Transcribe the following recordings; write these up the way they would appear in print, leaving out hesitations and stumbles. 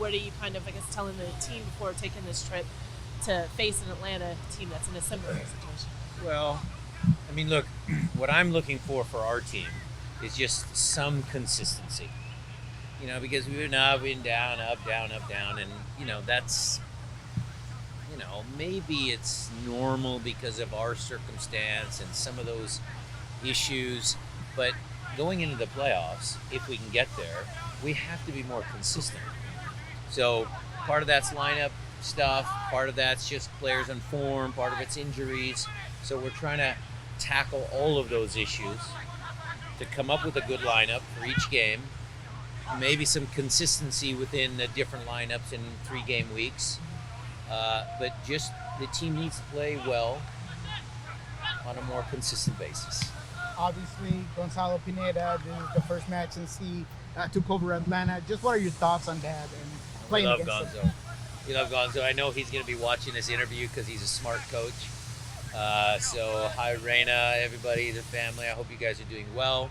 what are you kind of, I guess, telling the team before taking this trip to face an Atlanta team that's in a similar situation? Well, I mean, look, what I'm looking for our team is just some consistency. Because we've been up and down, up, down, and that's, maybe it's normal because of our circumstance and some of those issues, but going into the playoffs, if we can get there, we have to be more consistent. So part of that's lineup stuff, part of that's just players in form, part of it's injuries. So we're trying to tackle all of those issues to come up with a good lineup for each game, maybe some consistency within the different lineups in 3-game weeks. But just the team needs to play well on a more consistent basis. Obviously, Gonzalo Pineda, this is the first match since he took over Atlanta. Just what are your thoughts on that and playing We love against Gonzo. him? We love Gonzo. I know he's going to be watching this interview because he's a smart coach. So hi, Reina, everybody, the family. I hope you guys are doing well.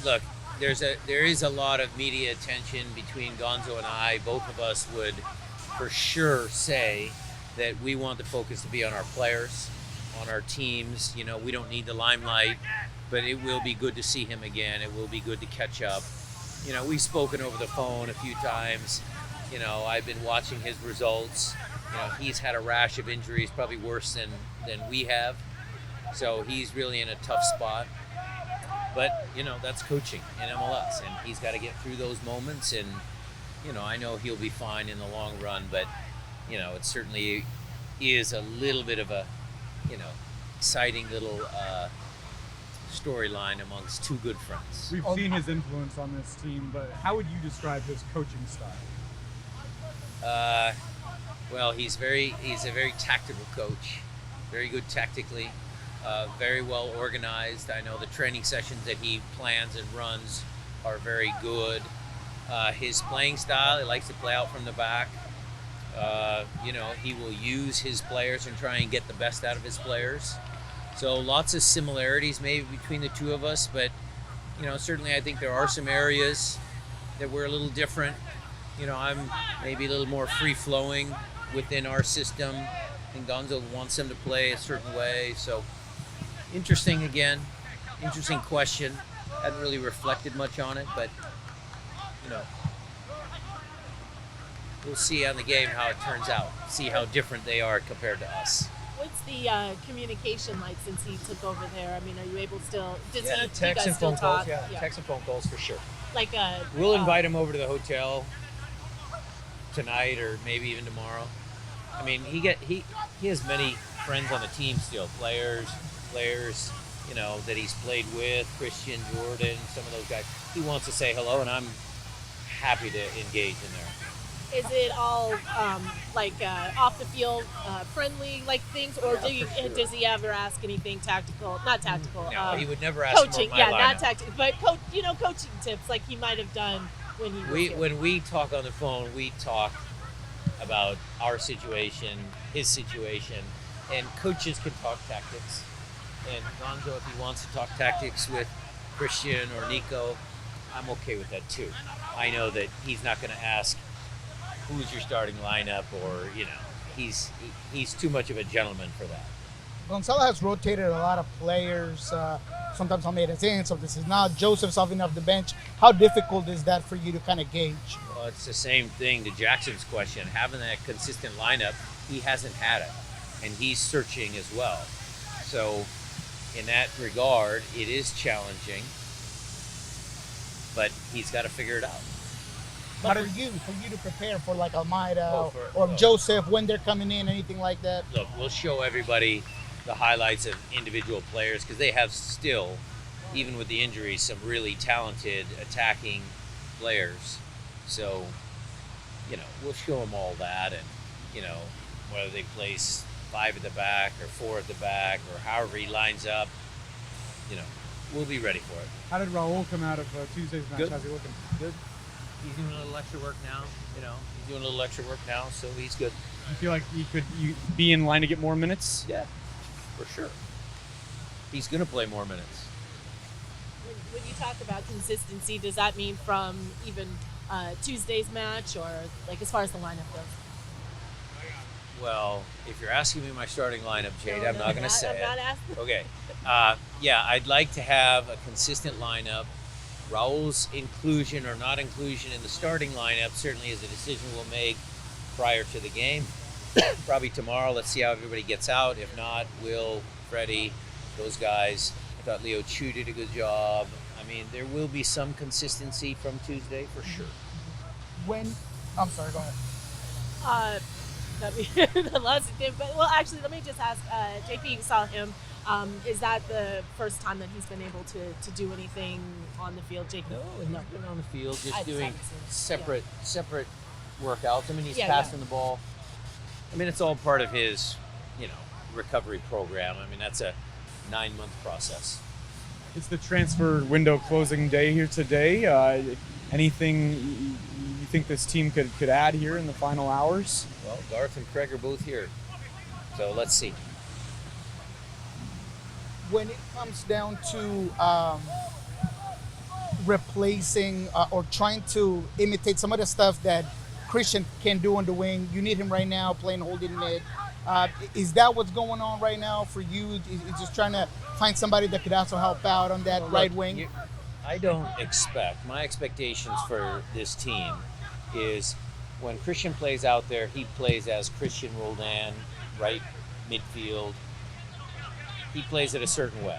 Look, there is a lot of media attention between Gonzo and I. Both of us would for sure say that we want the focus to be on our players, on our teams. We don't need the limelight, but it will be good to see him again. It will be good to catch up. We've spoken over the phone a few times. I've been watching his results. He's had a rash of injuries, probably worse than we have. So he's really in a tough spot. But, that's coaching in MLS, and he's got to get through those moments. And, I know he'll be fine in the long run, but, it certainly is a little bit of a, exciting little storyline amongst two good friends. We've seen his influence on this team, but how would you describe his coaching style? Well, he's a very tactical coach, very good tactically, very well organized. I know the training sessions that he plans and runs are very good. His playing style, he likes to play out from the back. He will use his players and try and get the best out of his players. So lots of similarities maybe between the two of us, but certainly I think there are some areas that we're a little different. I'm maybe a little more free-flowing within our system. I think Gonzo wants him to play a certain way. So interesting question. Hadn't really reflected much on it, but we'll see on the game how it turns out. See how different they are compared to us. What's the communication like since he took over there? I mean, are you able still? Text and phone calls. Yeah, text and phone calls for sure. We'll invite him over to the hotel tonight or maybe even tomorrow. I mean, he has many friends on the team still, players, that he's played with, Christian, Jordan, some of those guys. He wants to say hello, and I'm happy to engage in there. Is it all off the field friendly things, or does he ever ask anything tactical? Not tactical. No, he would never ask coaching. for my lineup. Not tactical, but coaching tips like he might have done when he was here. When we talk on the phone, we talk about our situation, his situation, and coaches can talk tactics. And Gonzo, if he wants to talk tactics with Christian or Nico, I'm okay with that too. I know that he's not going to ask who's your starting lineup, or he's too much of a gentleman for that. Gonzalo has rotated a lot of players. Sometimes Almeida's in, so this is not. Joseph's off off the bench. How difficult is that for you to kind of gauge? Well, it's the same thing to Jackson's question. Having that consistent lineup, he hasn't had it, and he's searching as well. So in that regard, it is challenging, but he's got to figure it out. But for you to prepare for like Almeida or Joseph when they're coming in, anything like that? Look, we'll show everybody the highlights of individual players because they have still, even with the injuries, some really talented attacking players. So, we'll show them all that, and, whether they place 5 at the back or 4 at the back or however he lines up, we'll be ready for it. How did Raúl come out of Tuesday's match? Good. How's he looking? Good. He's doing a little extra work now, he's doing a little extra work now, so he's good. You feel like he could be in line to get more minutes? Yeah, for sure. He's going to play more minutes. When you talk about consistency, does that mean from even Tuesday's match, or like as far as the lineup goes? Well, if you're asking me my starting lineup, Jade, I'm not going to say I'm it. not asking. Okay. Yeah, I'd like to have a consistent lineup. Raúl's inclusion or not inclusion in the starting lineup certainly is a decision we'll make prior to the game. Probably tomorrow. Let's see how everybody gets out. If not, Will, Freddie, those guys. I thought Leo Chu did a good job. I mean, there will be some consistency from Tuesday for sure. I'm sorry, go ahead. The last thing, but well, actually, let me just ask. JP, you saw him. Is that the first time that he's been able to do anything on the field, JP? No, he's been on the field, I just doing haven't seen it. separate workouts. I mean, he's Yeah, passing the ball. I mean, it's all part of his, recovery program. I mean, that's a 9-month process. It's the transfer window closing day here today. Anything you think this team could add here in the final hours? Well, Garth and Craig are both here, so let's see. When it comes down to replacing or trying to imitate some of the stuff that Christian can do on the wing, you need him right now playing holding mid. Is that what's going on right now for you? Is just trying to find somebody that could also help out on that right wing? I don't expect. My expectations for this team is when Christian plays out there, he plays as Christian Roldan, right midfield. He plays it a certain way.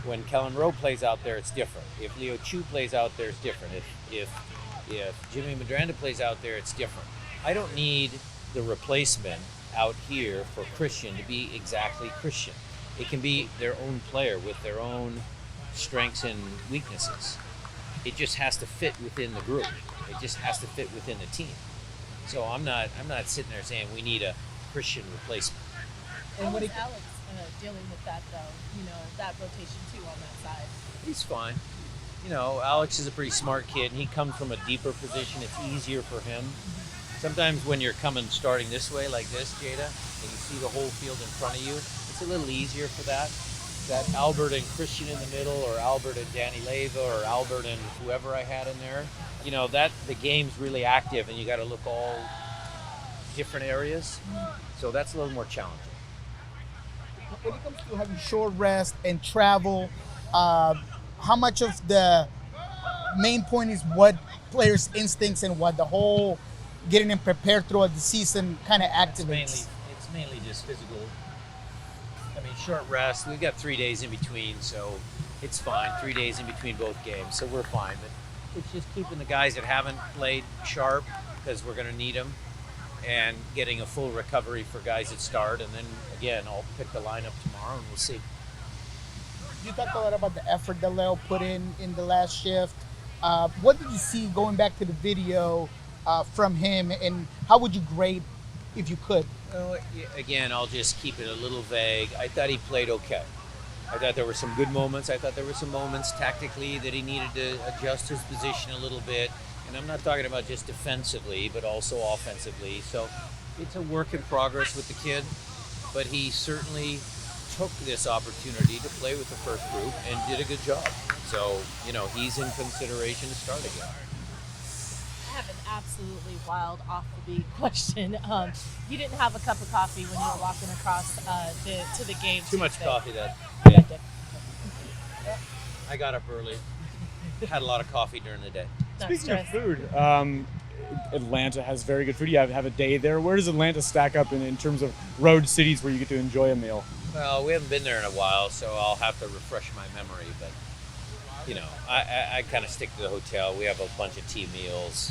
When Kellen Rowe plays out there, it's different. If Leo Chu plays out there, it's different. If Jimmy Medranda plays out there, it's different. I don't need the replacement out here for Christian to be exactly Christian. It can be their own player with their own strengths and weaknesses. It just has to fit within the group. It just has to fit within the team. So I'm not sitting there saying we need a Christian replacement. How was Alex dealing with that, though? That rotation too on that side. He's fine. Alex is a pretty smart kid, and he comes from a deeper position. It's easier for him. Sometimes when you're starting this way like this, Jada, and you see the whole field in front of you, it's a little easier for that. That Albert and Christian in the middle, or Albert and Danny Leyva, or Albert and whoever I had in there, that the game's really active, and you got to look all different areas. So that's a little more challenging. When it comes to having short rest and travel, how much of the main point is what players' instincts and what the whole getting them prepared throughout the season kind of activates? It's mainly just physical. I mean, short rest. We've got 3 days in between, so it's fine. 3 days in between both games, so we're fine. But it's just keeping the guys that haven't played sharp, because we're going to need them, and getting a full recovery for guys that start. And then, again, I'll pick the lineup tomorrow, and we'll see. You talked a lot about the effort that Leo put in the last shift. What did you see going back to the video from him, and how would you grade if you could? Well, again, I'll just keep it a little vague. I thought he played okay. I thought there were some good moments. I thought there were some moments tactically that he needed to adjust his position a little bit. And I'm not talking about just defensively, but also offensively. So it's a work in progress with the kid, but he certainly took this opportunity to play with the first group and did a good job. So, he's in consideration to start again. I have an absolutely wild, off-the-beat question. You didn't have a cup of coffee when you were walking across to the game. Too much coffee that day. day. I got up early. Had a lot of coffee during the day. Speaking of food, Atlanta has very good food. You have a day there. Where does Atlanta stack up in terms of road cities where you get to enjoy a meal? Well, we haven't been there in a while, so I'll have to refresh my memory. But, I kind of stick to the hotel. We have a bunch of team meals.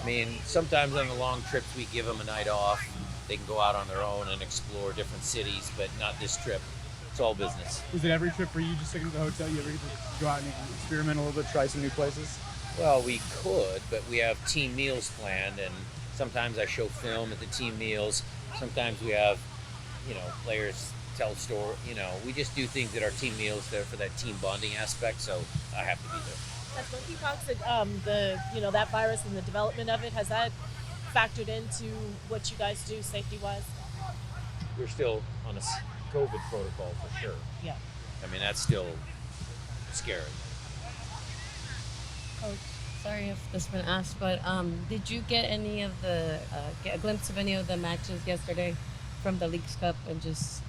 I mean, sometimes on the long trips, we give them a night off. They can go out on their own and explore different cities, but not this trip. It's all business. Is it every trip for you just sticking to the hotel? You ever get to go out and experiment a little bit, try some new places? Well, we could, but we have team meals planned, and sometimes I show film at the team meals. Sometimes we have, players tell story. We just do things at our team meals there for that team bonding aspect, so I have to be there. Has monkeypox, that virus and the development of it, has that factored into what you guys do safety-wise? We're still on a COVID protocol for sure. Yeah. I mean, that's still scary. Coach, Sorry if this been asked, but did you get any of the get a glimpse of any of the matches yesterday from the Leagues Cup and just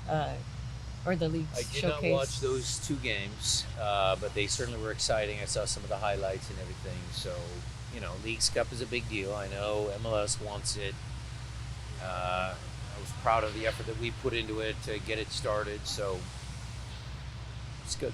or the Leagues I did Showcase? not watch those two games, but they certainly were exciting. I saw some of the highlights and everything. So, Leagues Cup is a big deal. I know MLS wants it. I was proud of the effort that we put into it to get it started. So, it's good.